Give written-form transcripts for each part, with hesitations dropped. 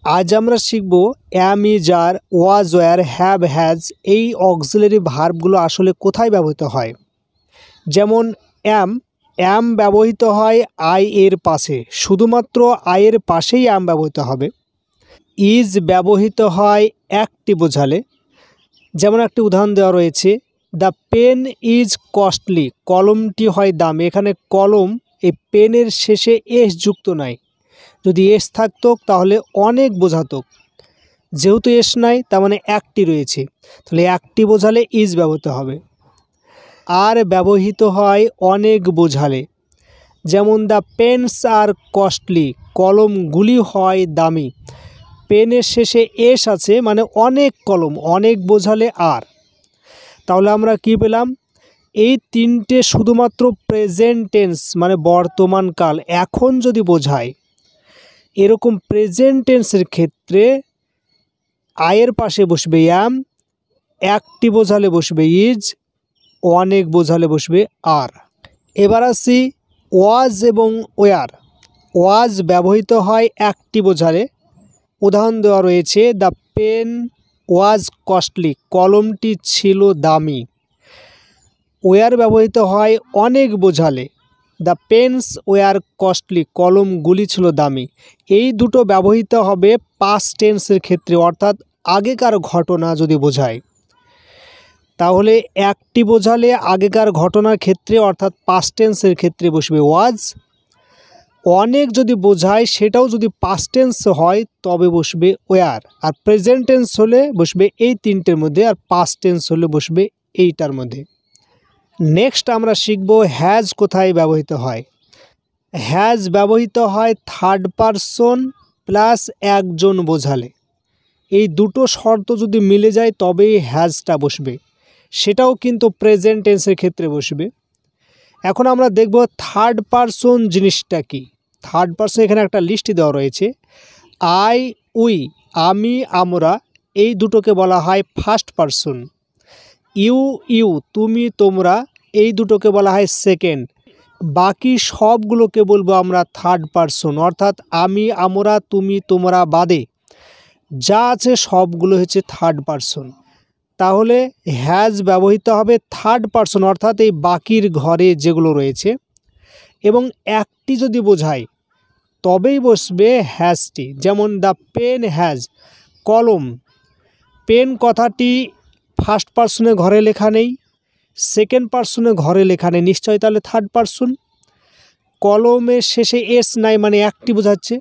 আজ আমরা শিখব am, is, are, was, were, have, has এই অক্সিলারি ভার্বগুলো আসলে কোথায় ব্যবহৃত হয়। যেমন অ্যাম ব্যবহৃত হয় আই এর পাশে, শুধুমাত্র আই এর পাশেই অ্যাম ব্যবহৃত হবে। ইজ ব্যবহৃত হয় একটি বোঝালে, যেমন একটি উদাহরণ দেওয়া রয়েছে, দ্য পেন ইজ কস্টলি, কলমটি হয় দামি। এখানে কলম এই পেনের শেষে এস যুক্ত নাই, যদি এস থাকতো তাহলে অনেক বোঝাতো, যেহেতু এস নাই তার মানে একটি রয়েছে, তাহলে একটি বোঝালে ইজ ব্যবহৃত হবে। আর ব্যবহৃত হয় অনেক বোঝালে, যেমন দ্য পেনস আর কস্টলি, কলমগুলি হয় দামি। পেনের শেষে এস আছে মানে অনেক কলম, অনেক বোঝালে আর। তাহলে আমরা কি পেলাম, এই তিনটে শুধুমাত্র প্রেজেন্ট টেন্স মানে বর্তমান কাল, এখন যদি বোঝায়, এরকম প্রেজেন্ট টেন্সের ক্ষেত্রে আয়ের পাশে বসবে অ্যাম, একটি বোঝালে বসবে ইজ, অনেক বোঝালে বসবে আর। এবার আসি ওয়াজ এবং ওয়ার। ওয়াজ ব্যবহৃত হয় একটি বোঝালে, উদাহরণ দেওয়া রয়েছে, দ্য পেন ওয়াজ কস্টলি, কলমটি ছিল দামি। ওয়ার ব্যবহৃত হয় অনেক বোঝালে, দ্য পেনস ওয়ার কস্টলি, কলমগুলি ছিল দামি। এই দুটো ব্যবহৃত হবে পাস্ট টেন্সের ক্ষেত্রে, অর্থাৎ আগেকার ঘটনা যদি বোঝায়। তাহলে একটি বোঝালে আগেকার ঘটনার ক্ষেত্রে অর্থাৎ পাস্ট টেন্সের ক্ষেত্রে বসবে ওয়াজ। অনেক যদি বোঝায় সেটাও যদি পাস্ট টেন্স হয় তবে বসবে ওয়ার। আর প্রেজেন্ট টেন্স হলে বসবে এই তিনটের মধ্যে, আর পাস্ট টেন্স হলে বসবে এইটার মধ্যে। নেক্সট আমরা শিখব হ্যাজ কোথায় ব্যবহৃত হয়। হ্যাজ ব্যবহৃত হয় থার্ড পারসন প্লাস একজন বোঝালে। এই দুটো শর্ত যদি মিলে যায় তবেই হ্যাজটা বসবে, সেটাও কিন্তু প্রেজেন্ট টেন্সের ক্ষেত্রে বসবে। এখন আমরা দেখব থার্ড পারসন জিনিসটা কি। থার্ড পারসন এখানে একটা লিস্ট দেওয়া রয়েছে, আই, উই, আমি, আমরা, এই দুটোকে বলা হয় ফার্স্ট পারসন। ইউ, ইউ, তুমি, তোমরা, এই দুটোকে বলা হয় সেকেন্ড। বাকি সবগুলোকে বলবো আমরা থার্ড পারসন, অর্থাৎ আমি, আমরা, তুমি, তোমরা বাদে যা আছে সবগুলো হচ্ছে থার্ড পারসন। তাহলে হ্যাজ ব্যবহৃত হবে থার্ড পারসন, অর্থাৎ এই বাকির ঘরে যেগুলো রয়েছে, এবং একটি যদি বোঝায় তবেই বসবে হ্যাজটি। যেমন দ্য পেন হ্যাজ, কলম, পেন কথাটি ফার্স্ট পারসনে ঘরে লেখা নেই, সেকেন্ড পারসনে ঘরে লেখা নেই, নিশ্চয়ই তাহলে থার্ড পারসন। কলমের শেষে এস নাই মানে একটি বোঝাচ্ছে,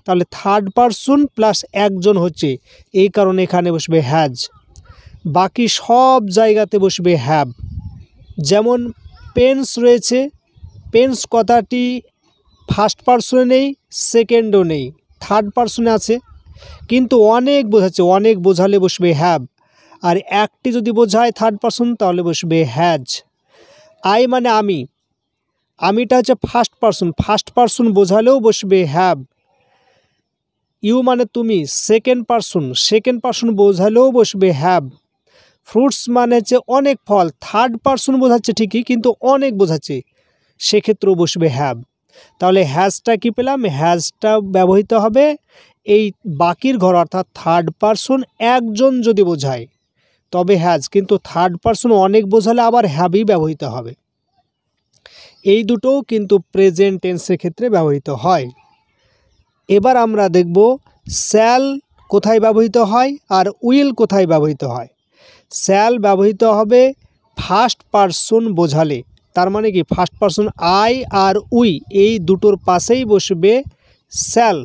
তাহলে থার্ড পারসন প্লাস একজন হচ্ছে, এই কারণে এখানে বসবে হ্যাজ। বাকি সব জায়গাতে বসবে হ্যাভ। যেমন পেন্স রয়েছে, পেন্স কথাটি ফার্স্ট পারসনে নেই, সেকেন্ডও নেই, থার্ড পারসনে আছে, কিন্তু অনেক বোঝাচ্ছে, অনেক বোঝালে বসবে হ্যাভ। আর একটি যদি বোঝায় থার্ড পারসন তাহলে বসবে হ্যাজ। আই মানে আমি, আমিটা হচ্ছে ফার্স্ট পারসন, ফার্স্ট পারসন বোঝালেও বসবে হ্যাভ। ইউ মানে তুমি, সেকেন্ড পারসন, সেকেন্ড পারসন বোঝালেও বসবে হ্যাভ। ফ্রুটস মানে হচ্ছে অনেক ফল, থার্ড পারসন বোঝাচ্ছে ঠিকই কিন্তু অনেক বোঝাচ্ছে, সেক্ষেত্রেও বসবে হ্যাভ। তাহলে হ্যাজটা কি পেলাম, হ্যাজটা ব্যবহৃত হবে এই বাকির ঘর, অর্থাৎ থার্ড পারসন একজন যদি বোঝায় তবে হ্যাজ, কিন্তু থার্ড পারসন অনেক বোঝালে আবার হ্যাভই ব্যবহৃত হবে। এই দুটোও কিন্তু প্রেজেন্ট টেন্সের ক্ষেত্রে ব্যবহৃত হয়। এবার আমরা দেখব শ্যাল কোথায় ব্যবহৃত হয় আর উইল কোথায় ব্যবহৃত হয়। শ্যাল ব্যবহৃত হবে ফার্স্ট পারসন বোঝালে, তার মানে কি ফার্স্ট পারসন আই আর উই এই দুটোর পাশেই বসবে শ্যাল।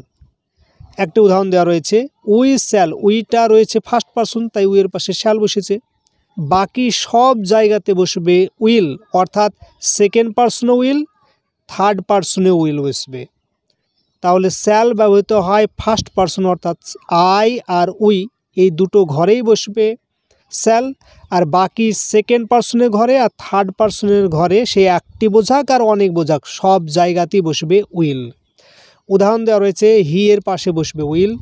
একটা উদাহরণ দেওয়া রয়েছে, উই শ্যাল, উইটা রয়েছে ফার্স্ট পারসন তাই উইয়ের পাশে শ্যাল বসেছে। বাকি সব জায়গাতে বসবে উইল, অর্থাৎ সেকেন্ড পারসনে উইল, থার্ড পারসনে উইল বসবে। তাহলে শ্যাল ব্যবহৃত হয় ফার্স্ট পারসন অর্থাৎ আই আর উই এই দুটো ঘরেই বসবে শ্যাল, আর বাকি সেকেন্ড পারসনের ঘরে আর থার্ড পারসনের ঘরে সে একটি বোঝাক আর অনেক বোঝাক সব জায়গাতেই বসবে উইল। উদাহরণ দেওয়া রয়েছে, হি এর পাশে বসবে উইল,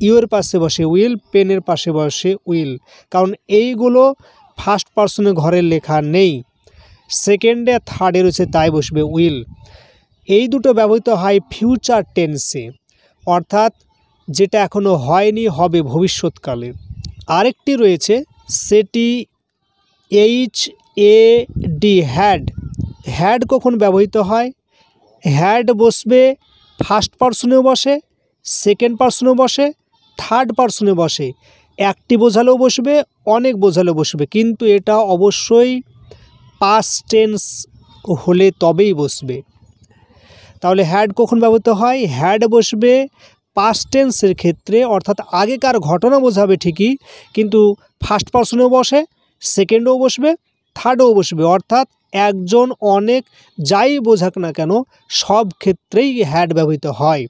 ইউ এর পাশে বসে উইল, পেনের পাশে বসে উইল, কারণ এইগুলো ফার্স্ট পারসনের ঘরে লেখা নেই, সেকেন্ডে থার্ডে রয়েছে তাই বসবে উইল। এই দুটো ব্যবহৃত হয় ফিউচার টেন্সে, অর্থাৎ যেটা এখনও হয়নি, হবে ভবিষ্যৎকালে। আরেকটি রয়েছে সেটি HAD হ্যাড। হ্যাড কখন ব্যবহৃত হয়? হ্যাড বসবে ফার্স্ট পার্সনেও বসে, সেকেন্ড পার্সনেও বসে, থার্ড পার্সনে বসে, একটি বোঝালেও বসবে, অনেক বোঝালেও বসবে, কিন্তু এটা অবশ্যই পাস্ট টেন্স হলে তবেই বসবে। তাহলে হ্যাড কখন ব্যবহৃত হয়? হ্যাড বসবে পাস্ট টেন্সের ক্ষেত্রে, অর্থাৎ আগেকার ঘটনা বোঝাবে ঠিকই, কিন্তু ফার্স্ট পার্সনেও বসে, সেকেন্ডও বসবে, থার্ডও বসবে, অর্থাৎ একজন, অনেক, যাই বোঝাক না কেন সব ক্ষেত্রেই হ্যাড ব্যবহৃত হয়।